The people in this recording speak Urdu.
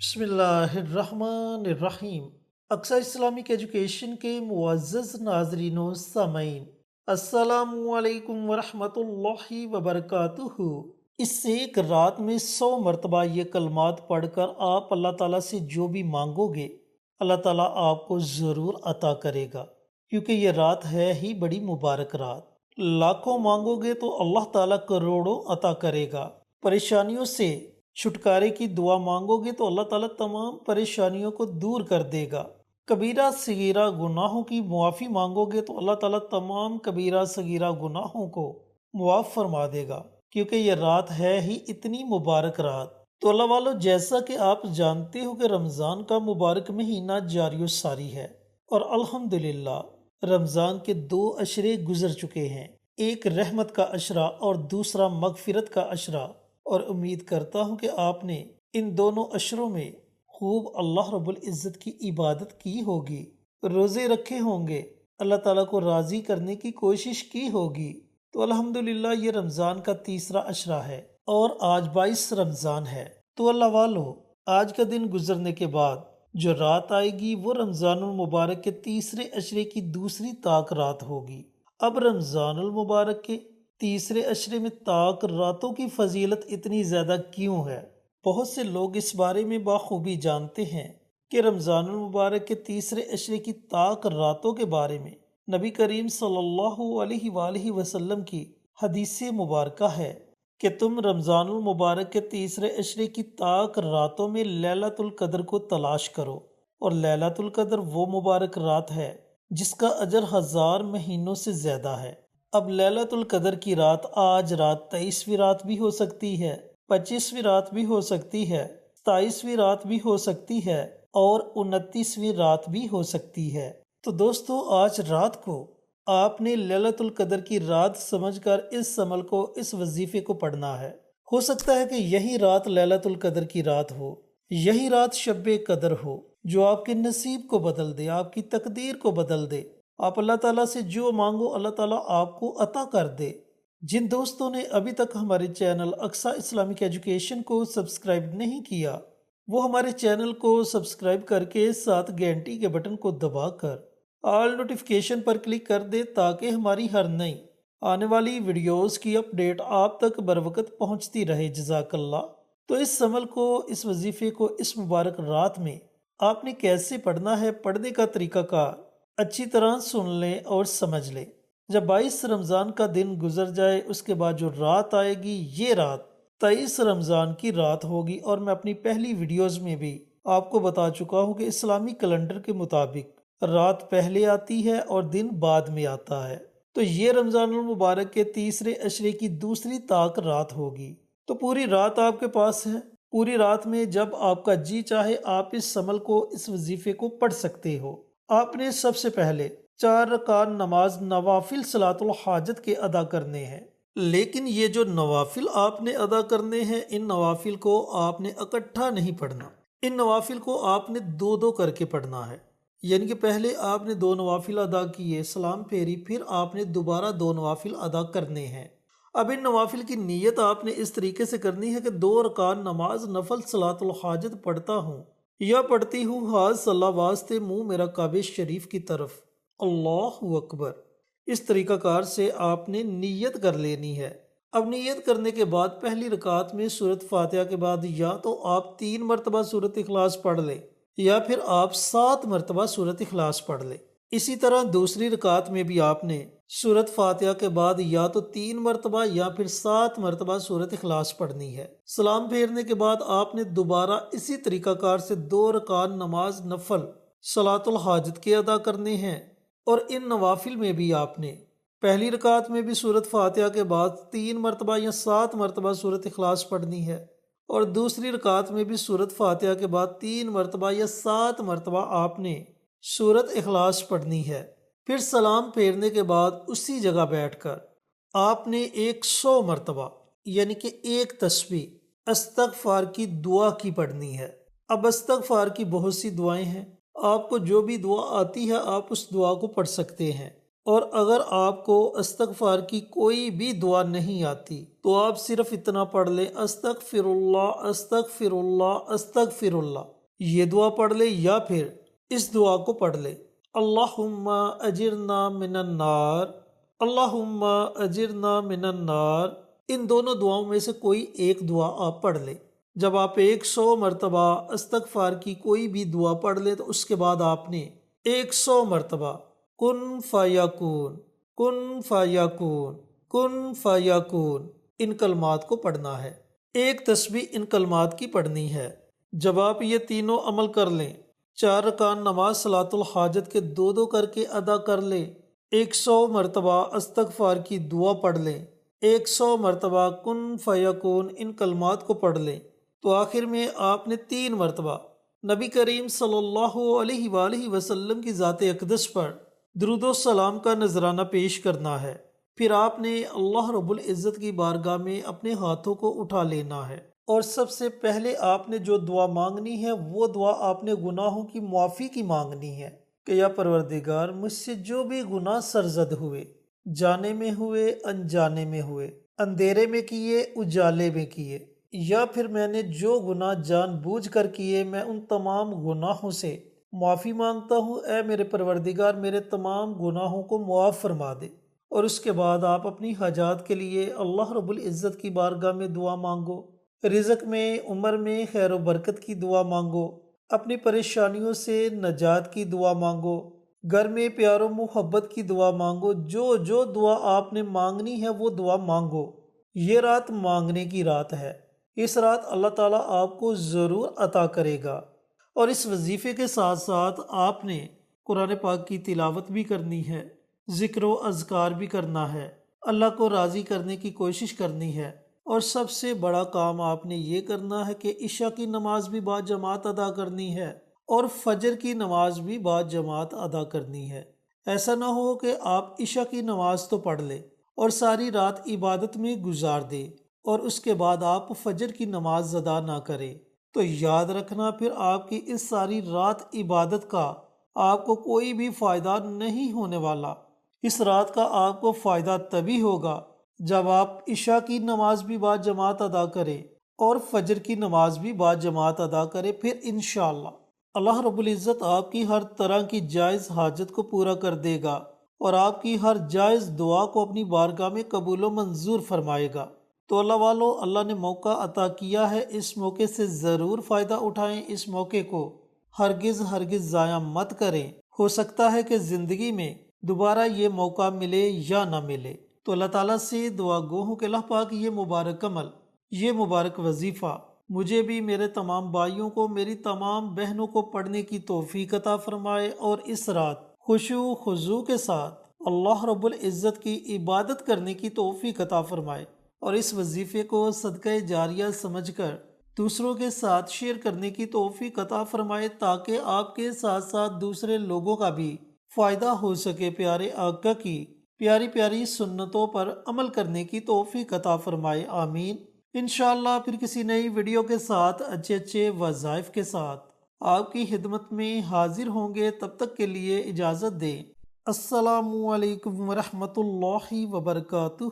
بسم اللہ الرحمن الرحیم۔ اقصی اسلامک ایجوکیشن کے معزز ناظرین و سامعین، السلام علیکم ورحمۃ اللہ وبرکاتہ۔ اس ایک رات میں 100 مرتبہ یہ کلمات پڑھ کر آپ اللہ تعالیٰ سے جو بھی مانگو گے اللہ تعالیٰ آپ کو ضرور عطا کرے گا، کیونکہ یہ رات ہے ہی بڑی مبارک رات۔ لاکھوں مانگو گے تو اللہ تعالیٰ کروڑوں عطا کرے گا۔ پریشانیوں سے چھٹکارے کی دعا مانگو گے تو اللہ تعالیٰ تمام پریشانیوں کو دور کر دے گا۔ کبیرہ صغیرہ گناہوں کی معافی مانگو گے تو اللہ تعالیٰ تمام کبیرہ صغیرہ گناہوں کو معاف فرما دے گا، کیونکہ یہ رات ہے ہی اتنی مبارک رات۔ تو اللہ والو، جیسا کہ آپ جانتے ہو کہ رمضان کا مبارک مہینہ جاری و ساری ہے، اور الحمدللہ رمضان کے 2 عشرے گزر چکے ہیں، ایک رحمت کا عشرہ اور دوسرا مغفرت کا عشرہ، اور امید کرتا ہوں کہ آپ نے ان دونوں عشروں میں خوب اللہ رب العزت کی عبادت کی ہوگی، روزے رکھے ہوں گے، اللہ تعالیٰ کو راضی کرنے کی کوشش کی ہوگی۔ تو الحمدللہ یہ رمضان کا تیسرا عشرہ ہے اور آج 22 رمضان ہے۔ تو اللہ والو، آج کا دن گزرنے کے بعد جو رات آئے گی وہ رمضان المبارک کے تیسرے عشرے کی دوسری طاق رات ہوگی۔ اب رمضان المبارک کے تیسرے عشرے میں طاق راتوں کی فضیلت اتنی زیادہ کیوں ہے؟ بہت سے لوگ اس بارے میں بخوبی جانتے ہیں کہ رمضان المبارک کے تیسرے عشرے کی طاق راتوں کے بارے میں نبی کریم صلی اللہ علیہ وآلہ وسلم کی حدیث مبارکہ ہے کہ تم رمضان المبارک کے تیسرے عشرے کی طاق راتوں میں لیلۃ القدر کو تلاش کرو، اور لیلۃ القدر وہ مبارک رات ہے جس کا اجر 1000 مہینوں سے زیادہ ہے۔ اب لیلۃ القدر کی رات آج رات 23ویں رات بھی ہو سکتی ہے، 25ویں رات بھی ہو سکتی ہے، 27ویں رات بھی ہو سکتی ہے، اور 29ویں رات بھی ہو سکتی ہے۔ تو دوستو، آج رات کو آپ نے لیلۃ القدر کی رات سمجھ کر اس عمل کو، اس وظیفے کو پڑھنا ہے۔ ہو سکتا ہے کہ یہی رات لیلۃ القدر کی رات ہو، یہی رات شب قدر ہو، جو آپ کے نصیب کو بدل دے، آپ کی تقدیر کو بدل دے۔ آپ اللہ تعالیٰ سے جو مانگو اللہ تعالیٰ آپ کو عطا کر دے۔ جن دوستوں نے ابھی تک ہمارے چینل اقصی اسلامک ایجوکیشن کو سبسکرائب نہیں کیا، وہ ہمارے چینل کو سبسکرائب کر کے ساتھ گھنٹی کے بٹن کو دبا کر آل نوٹیفیکیشن پر کلک کر دے، تاکہ ہماری ہر نئی آنے والی ویڈیوز کی اپڈیٹ آپ تک بروقت پہنچتی رہے۔ جزاک اللہ۔ تو اس عمل کو، اس وظیفے کو اس مبارک رات میں آپ نے کیسے پڑھنا ہے، پڑھنے کا طریقہ کار اچھی طرح سن لیں اور سمجھ لیں۔ جب 22 رمضان کا دن گزر جائے، اس کے بعد جو رات آئے گی، یہ رات 23 رمضان کی رات ہوگی، اور میں اپنی پہلی ویڈیوز میں بھی آپ کو بتا چکا ہوں کہ اسلامی کیلنڈر کے مطابق رات پہلے آتی ہے اور دن بعد میں آتا ہے۔ تو یہ رمضان المبارک کے تیسرے عشرے کی دوسری طاق رات ہوگی۔ تو پوری رات آپ کے پاس ہے، پوری رات میں جب آپ کا جی چاہے آپ اس عمل کو، اس وظیفے کو پڑھ سکتے ہو۔ آپ نے سب سے پہلے 4 رکعت نماز نوافل صلاۃ الحاجت کے ادا کرنے ہیں، لیکن یہ جو نوافل آپ نے ادا کرنے ہیں، ان نوافل کو آپ نے اکٹھا نہیں پڑھنا، ان نوافل کو آپ نے 2 کر کے پڑھنا ہے۔ یعنی کہ پہلے آپ نے 2 نوافل ادا کیے، سلام پھیری، پھر آپ نے دوبارہ 2 نوافل ادا کرنے ہیں۔ اب ان نوافل کی نیت آپ نے اس طریقے سے کرنی ہے کہ 2 رکعت نماز نفل صلاۃ الحاجت پڑھتا ہوں یا پڑھتی ہوں، ہاتھ صلاح واسطے، منہ میرا کعبہ شریف کی طرف، اللہ اکبر۔ اس طریقہ کار سے آپ نے نیت کر لینی ہے۔ اب نیت کرنے کے بعد پہلی رکعت میں سورۃ فاتحہ کے بعد یا تو آپ 3 مرتبہ سورۃ اخلاص پڑھ لیں، یا پھر آپ 7 مرتبہ سورۃ اخلاص پڑھ لیں۔ اسی طرح دوسری رکعت میں بھی آپ نے سورۃ فاتحہ کے بعد یا تو 3 مرتبہ یا پھر 7 مرتبہ سورۃ اخلاص پڑھنی ہے۔ سلام پھیرنے کے بعد آپ نے دوبارہ اسی طریقہ کار سے 2 رکعت نماز نفل صلاۃ الحاجت کے ادا کرنے ہیں، اور ان نوافل میں بھی آپ نے پہلی رکعت میں بھی سورۃ فاتحہ کے بعد 3 مرتبہ یا 7 مرتبہ سورۃ اخلاص پڑھنی ہے، اور دوسری رکعت میں بھی سورۃ فاتحہ کے بعد 3 مرتبہ یا 7 مرتبہ آپ نے سورۃ اخلاص پڑھنی ہے۔ پھر سلام پھیرنے کے بعد اسی جگہ بیٹھ کر آپ نے 100 مرتبہ یعنی کہ 1 تسبیح استغفار کی دعا کی پڑھنی ہے۔ اب استغفار کی بہت سی دعائیں ہیں، آپ کو جو بھی دعا آتی ہے آپ اس دعا کو پڑھ سکتے ہیں۔ اور اگر آپ کو استغفار کی کوئی بھی دعا نہیں آتی تو آپ صرف اتنا پڑھ لیں استغفر اللہ استغفر اللہ استغفر اللہ، یہ دعا پڑھ لیں یا پھر اس دعا کو پڑھ لیں اللہم اجرنا من النار، اللہم اجرنا من النار۔ ان دونوں دعاؤں میں سے کوئی ایک دعا آپ پڑھ لیں۔ جب آپ 100 مرتبہ استغفار کی کوئی بھی دعا پڑھ لیں تو اس کے بعد آپ نے 100 مرتبہ کن فیکون کن فیکون کن فیکون ان کلمات کو پڑھنا ہے۔ ایک تسبیح ان کلمات کی پڑھنی ہے۔ جب آپ یہ تینوں عمل کر لیں، 4 رکعت نماز صلاۃ الحاجت کے 2 کر کے ادا کر لیں، 100 مرتبہ استغفار کی دعا پڑھ لیں، 100 مرتبہ کن فیکون ان کلمات کو پڑھ لیں، تو آخر میں آپ نے 3 مرتبہ نبی کریم صلی اللہ علیہ وآلہ وسلم کی ذات اقدس پر درود و سلام کا نذرانہ پیش کرنا ہے۔ پھر آپ نے اللہ رب العزت کی بارگاہ میں اپنے ہاتھوں کو اٹھا لینا ہے، اور سب سے پہلے آپ نے جو دعا مانگنی ہے وہ دعا آپ نے گناہوں کی معافی کی مانگنی ہے کہ یا پروردگار مجھ سے جو بھی گناہ سرزد ہوئے، جانے میں ہوئے انجانے میں ہوئے، اندھیرے میں کیے اجالے میں کیے، یا پھر میں نے جو گناہ جان بوجھ کر کیے، میں ان تمام گناہوں سے معافی مانگتا ہوں۔ اے میرے پروردگار میرے تمام گناہوں کو معاف فرما دے۔ اور اس کے بعد آپ اپنی حاجات کے لیے اللہ رب العزت کی بارگاہ میں دعا مانگو، رزق میں عمر میں خیر و برکت کی دعا مانگو، اپنی پریشانیوں سے نجات کی دعا مانگو، گھر میں پیار و محبت کی دعا مانگو، جو دعا آپ نے مانگنی ہے وہ دعا مانگو۔ یہ رات مانگنے کی رات ہے، اس رات اللہ تعالیٰ آپ کو ضرور عطا کرے گا۔ اور اس وظیفے کے ساتھ ساتھ آپ نے قرآن پاک کی تلاوت بھی کرنی ہے، ذکر و اذکار بھی کرنا ہے، اللہ کو راضی کرنے کی کوشش کرنی ہے، اور سب سے بڑا کام آپ نے یہ کرنا ہے کہ عشاء کی نماز بھی با جماعت ادا کرنی ہے اور فجر کی نماز بھی با جماعت ادا کرنی ہے۔ ایسا نہ ہو کہ آپ عشاء کی نماز تو پڑھ لیں اور ساری رات عبادت میں گزار دیں اور اس کے بعد آپ فجر کی نماز ادا نہ کریں، تو یاد رکھنا پھر آپ کی اس ساری رات عبادت کا آپ کو کوئی بھی فائدہ نہیں ہونے والا۔ اس رات کا آپ کو فائدہ تبھی ہوگا جب آپ عشاء کی نماز بھی با جماعت ادا کریں اور فجر کی نماز بھی با جماعت ادا کریں، پھر انشاءاللہ اللہ رب العزت آپ کی ہر طرح کی جائز حاجت کو پورا کر دے گا اور آپ کی ہر جائز دعا کو اپنی بارگاہ میں قبول و منظور فرمائے گا۔ تو اللہ والو، اللہ نے موقع عطا کیا ہے، اس موقع سے ضرور فائدہ اٹھائیں، اس موقع کو ہرگز ضائع مت کریں۔ ہو سکتا ہے کہ زندگی میں دوبارہ یہ موقع ملے یا نہ ملے، تو اللہ تعالیٰ سے دعا گو ہوں کہ اللہ پاک یہ مبارک عمل، یہ مبارک وظیفہ مجھے بھی، میرے تمام بھائیوں کو، میری تمام بہنوں کو پڑھنے کی توفیق عطا فرمائے، اور اس رات خشوع و خضوع کے ساتھ اللہ رب العزت کی عبادت کرنے کی توفیق عطا فرمائے، اور اس وظیفے کو صدقہ جاریہ سمجھ کر دوسروں کے ساتھ شیئر کرنے کی توفیق عطا فرمائے، تاکہ آپ کے ساتھ ساتھ دوسرے لوگوں کا بھی فائدہ ہو سکے۔ پیارے آقا کی پیاری پیاری سنتوں پر عمل کرنے کی توفیق عطا فرمائے، آمین۔ انشاءاللہ پھر کسی نئی ویڈیو کے ساتھ اچھے وظائف کے ساتھ آپ کی خدمت میں حاضر ہوں گے۔ تب تک کے لیے اجازت دیں۔ السلام علیکم ورحمۃ اللہ وبرکاتہ۔